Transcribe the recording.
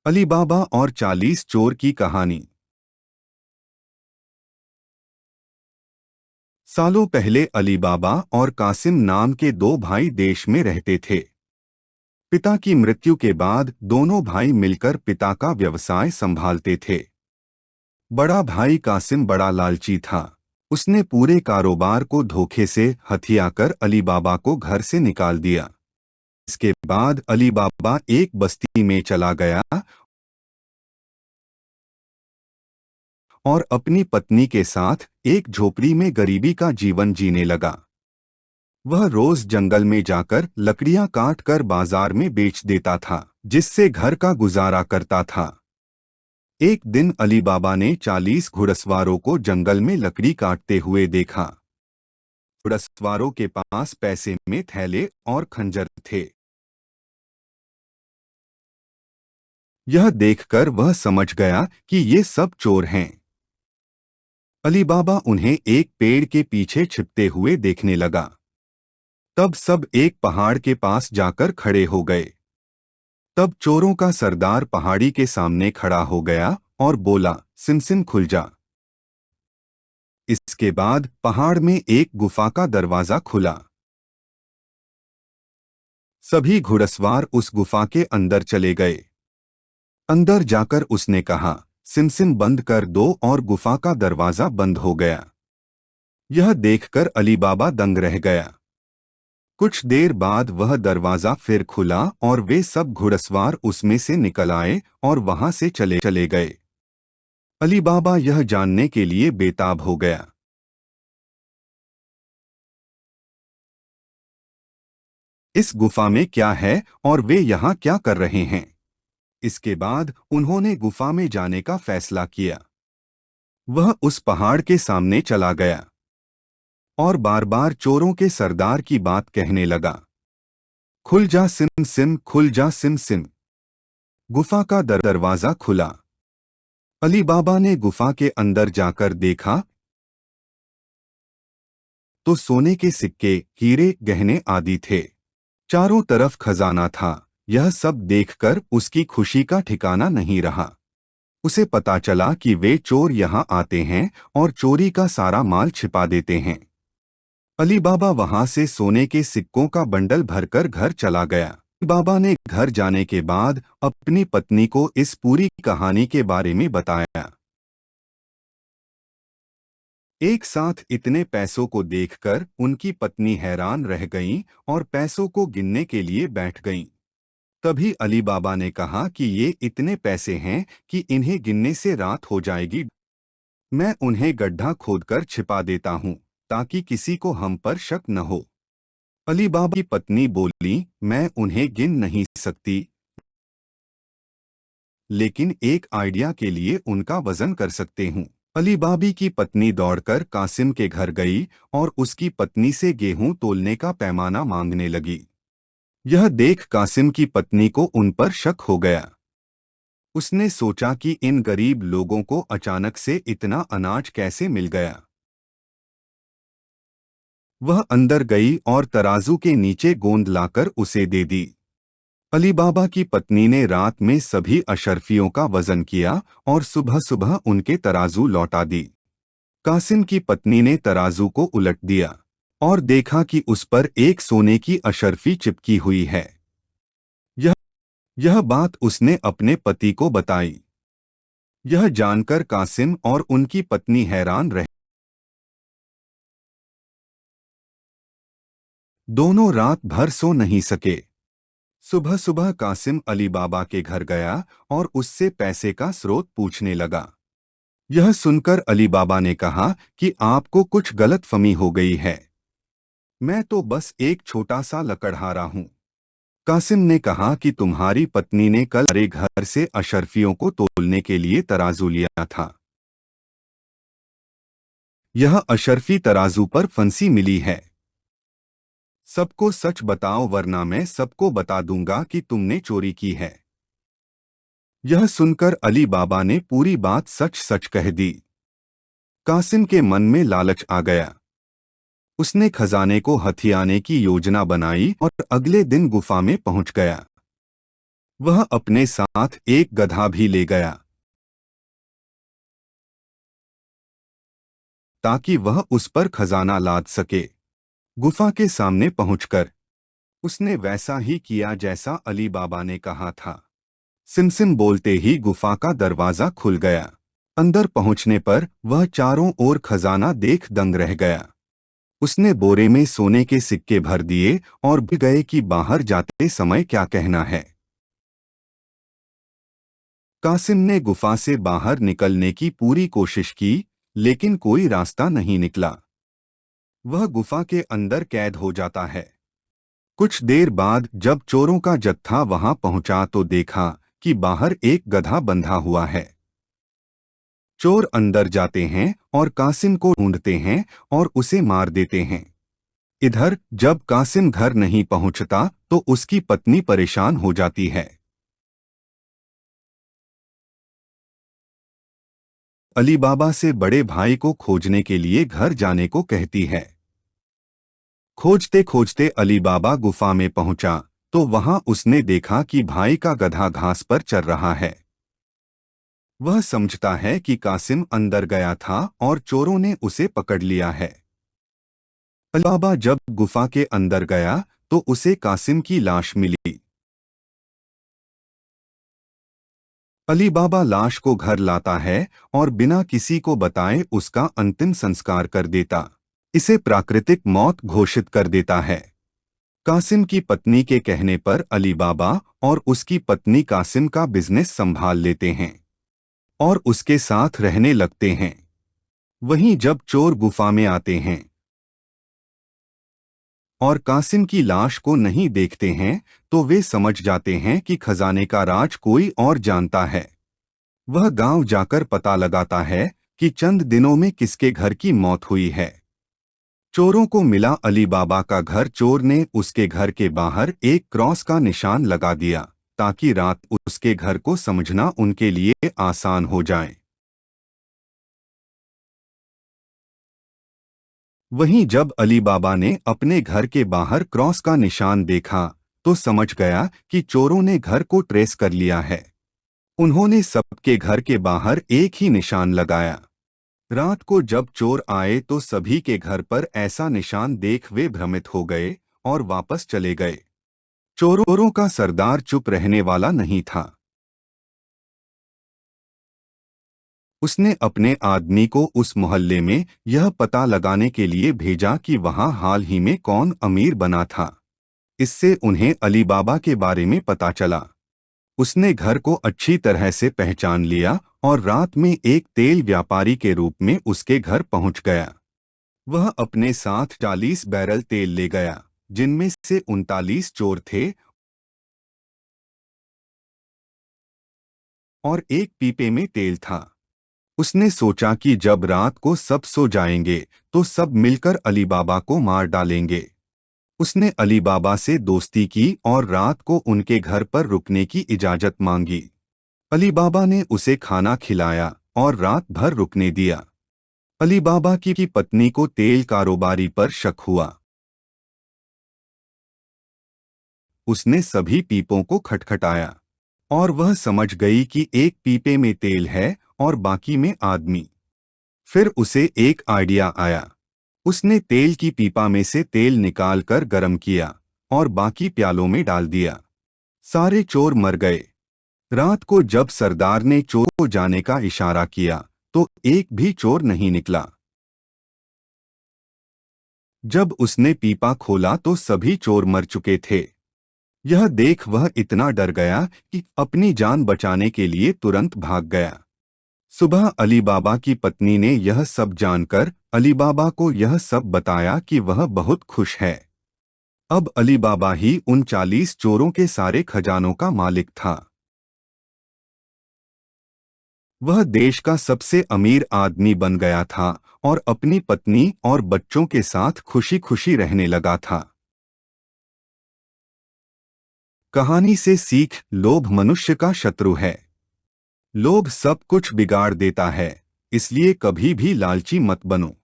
अली बाबा और 40 चोर की कहानी। सालों पहले अली बाबा और कासिम नाम के दो भाई देश में रहते थे। पिता की मृत्यु के बाद दोनों भाई मिलकर पिता का व्यवसाय संभालते थे। बड़ा भाई कासिम बड़ा लालची था। उसने पूरे कारोबार को धोखे से हथियाकर अली बाबा को घर से निकाल दिया। इसके बाद अली बाबा एक बस्ती में चला गया और अपनी पत्नी के साथ एक झोपड़ी में गरीबी का जीवन जीने लगा। वह रोज जंगल में जाकर लकड़ियां काट कर बाजार में बेच देता था, जिससे घर का गुजारा करता था। एक दिन अली बाबा ने 40 घुड़सवारों को जंगल में लकड़ी काटते हुए देखा। घुड़सवारों के पास पैसे में थैले और खंजर थे। यह देखकर वह समझ गया कि ये सब चोर हैं। अली बाबा उन्हें एक पेड़ के पीछे छिपते हुए देखने लगा। तब सब एक पहाड़ के पास जाकर खड़े हो गए। तब चोरों का सरदार पहाड़ी के सामने खड़ा हो गया और बोला, सिम सिम खुल जा। इसके बाद पहाड़ में एक गुफा का दरवाजा खुला। सभी घुड़सवार उस गुफा के अंदर चले गए। अंदर जाकर उसने कहा, सिम सिम बंद कर दो, और गुफा का दरवाजा बंद हो गया। यह देखकर अली बाबा दंग रह गया। कुछ देर बाद वह दरवाजा फिर खुला और वे सब घुड़सवार उसमें से निकल आए और वहां से चले चले गए। अली बाबा यह जानने के लिए बेताब हो गया। इस गुफा में क्या है और वे यहाँ क्या कर रहे हैं। इसके बाद उन्होंने गुफा में जाने का फैसला किया। वह उस पहाड़ के सामने चला गया और बार बार चोरों के सरदार की बात कहने लगा, खुल जा सिम सिम, खुल जा सिम सिम। गुफा का दरवाजा खुला। अली बाबा ने गुफा के अंदर जाकर देखा तो सोने के सिक्के, हीरे, गहने आदि थे। चारों तरफ खजाना था। यह सब देखकर उसकी खुशी का ठिकाना नहीं रहा। उसे पता चला कि वे चोर यहाँ आते हैं और चोरी का सारा माल छिपा देते हैं। अली बाबा वहां से सोने के सिक्कों का बंडल भरकर घर चला गया। अली बाबा ने घर जाने के बाद अपनी पत्नी को इस पूरी कहानी के बारे में बताया। एक साथ इतने पैसों को देखकर उनकी पत्नी हैरान रह गईं और पैसों को गिनने के लिए बैठ गईं। तभी अली बाबा ने कहा कि ये इतने पैसे हैं कि इन्हें गिनने से रात हो जाएगी। मैं उन्हें गड्ढा खोदकर छिपा देता हूँ ताकि किसी को हम पर शक न हो। अली बाबा की पत्नी बोली, मैं उन्हें गिन नहीं सकती, लेकिन एक आइडिया के लिए उनका वजन कर सकते हूँ। अली बाबी की पत्नी दौड़कर कासिम के घर गई और उसकी पत्नी से गेहूं तोलने का पैमाना मांगने लगी। यह देख कासिम की पत्नी को उन पर शक हो गया। उसने सोचा कि इन गरीब लोगों को अचानक से इतना अनाज कैसे मिल गया। वह अंदर गई और तराजू के नीचे गोंद लाकर उसे दे दी। अली बाबा की पत्नी ने रात में सभी अशर्फियों का वजन किया और सुबह सुबह उनके तराजू लौटा दी। कासिम की पत्नी ने तराजू को उलट दिया और देखा कि उस पर एक सोने की अशर्फी चिपकी हुई है। यह यह बात उसने अपने पति को बताई। यह जानकर कासिम और उनकी पत्नी हैरान रहे। दोनों रात भर सो नहीं सके। सुबह सुबह कासिम अली बाबा के घर गया और उससे पैसे का स्रोत पूछने लगा। यह सुनकर अली बाबा ने कहा कि आपको कुछ गलतफहमी हो गई है। मैं तो बस एक छोटा सा लकड़हारा हूँ। कासिम ने कहा कि तुम्हारी पत्नी ने कल हमारे घर से अशर्फियों को तोलने के लिए तराजू लिया था। यह अशर्फी तराजू पर फंसी मिली है। सबको सच बताओ वरना मैं सबको बता दूंगा कि तुमने चोरी की है। यह सुनकर अली बाबा ने पूरी बात सच सच कह दी। कासिम के मन में लालच आ गया। उसने खजाने को हथियाने की योजना बनाई और अगले दिन गुफा में पहुंच गया। वह अपने साथ एक गधा भी ले गया ताकि वह उस पर खजाना लाद सके। गुफा के सामने पहुंचकर उसने वैसा ही किया जैसा अली बाबा ने कहा था। सिमसिम बोलते ही गुफा का दरवाजा खुल गया। अंदर पहुंचने पर वह चारों ओर खजाना देख दंग रह गया। उसने बोरे में सोने के सिक्के भर दिए और भी गए कि बाहर जाते समय क्या कहना है। कासिम ने गुफा से बाहर निकलने की पूरी कोशिश की, लेकिन कोई रास्ता नहीं निकला। वह गुफा के अंदर कैद हो जाता है। कुछ देर बाद जब चोरों का जत्था वहां पहुंचा तो देखा कि बाहर एक गधा बंधा हुआ है। चोर अंदर जाते हैं और कासिम को ढूंढते हैं और उसे मार देते हैं। इधर जब कासिम घर नहीं पहुंचता तो उसकी पत्नी परेशान हो जाती है। अली बाबा से बड़े भाई को खोजने के लिए घर जाने को कहती है। खोजते खोजते अली बाबा गुफा में पहुंचा तो वहां उसने देखा कि भाई का गधा घास पर चर रहा है। वह समझता है कि कासिम अंदर गया था और चोरों ने उसे पकड़ लिया है। अली बाबा जब गुफा के अंदर गया तो उसे कासिम की लाश मिली। अली बाबा लाश को घर लाता है और बिना किसी को बताए उसका अंतिम संस्कार कर देता। इसे प्राकृतिक मौत घोषित कर देता है। कासिम की पत्नी के कहने पर अली बाबा और उसकी पत्नी कासिम का बिजनेस संभाल लेते हैं और उसके साथ रहने लगते हैं। वहीं जब चोर गुफा में आते हैं और कासिम की लाश को नहीं देखते हैं तो वे समझ जाते हैं कि खजाने का राज कोई और जानता है। वह गांव जाकर पता लगाता है कि चंद दिनों में किसके घर की मौत हुई है। चोरों को मिला अली बाबा का घर। चोर ने उसके घर के बाहर एक क्रॉस का निशान लगा दिया ताकि रात उसके घर को समझना उनके लिए आसान हो जाए। वहीं जब अली बाबा ने अपने घर के बाहर क्रॉस का निशान देखा तो समझ गया कि चोरों ने घर को ट्रेस कर लिया है। उन्होंने सबके घर के बाहर एक ही निशान लगाया। रात को जब चोर आए तो सभी के घर पर ऐसा निशान देख वे भ्रमित हो गए और वापस चले गए। चोरों का सरदार चुप रहने वाला नहीं था। उसने अपने आदमी को उस मोहल्ले में यह पता लगाने के लिए भेजा कि वहां हाल ही में कौन अमीर बना था। इससे उन्हें अली बाबा के बारे में पता चला। उसने घर को अच्छी तरह से पहचान लिया और रात में एक तेल व्यापारी के रूप में उसके घर पहुंच गया। वह अपने साथ 40 बैरल तेल ले गया, जिनमें से 39 चोर थे और एक पीपे में तेल था। उसने सोचा कि जब रात को सब सो जाएंगे तो सब मिलकर अली बाबा को मार डालेंगे। उसने अली बाबा से दोस्ती की और रात को उनके घर पर रुकने की इजाजत मांगी। अली बाबा ने उसे खाना खिलाया और रात भर रुकने दिया। अली बाबा की पत्नी को तेल कारोबारी पर शक हुआ। उसने सभी पीपों को खटखटाया और वह समझ गई कि एक पीपे में तेल है और बाकी में आदमी। फिर उसे एक आइडिया आया। उसने तेल की पीपा में से तेल निकालकर गर्म किया और बाकी प्यालों में डाल दिया। सारे चोर मर गए। रात को जब सरदार ने चोर को जाने का इशारा किया तो एक भी चोर नहीं निकला। जब उसने पीपा खोला तो सभी चोर मर चुके थे। यह देख वह इतना डर गया कि अपनी जान बचाने के लिए तुरंत भाग गया। सुबह अली बाबा की पत्नी ने यह सब जानकर अली बाबा को यह सब बताया कि वह बहुत खुश है। अब अली बाबा ही उन 40 चोरों के सारे खजानों का मालिक था। वह देश का सबसे अमीर आदमी बन गया था और अपनी पत्नी और बच्चों के साथ खुशी खुशी रहने लगा था। कहानी से सीख: लोभ मनुष्य का शत्रु है। लोभ सब कुछ बिगाड़ देता है, इसलिए कभी भी लालची मत बनो।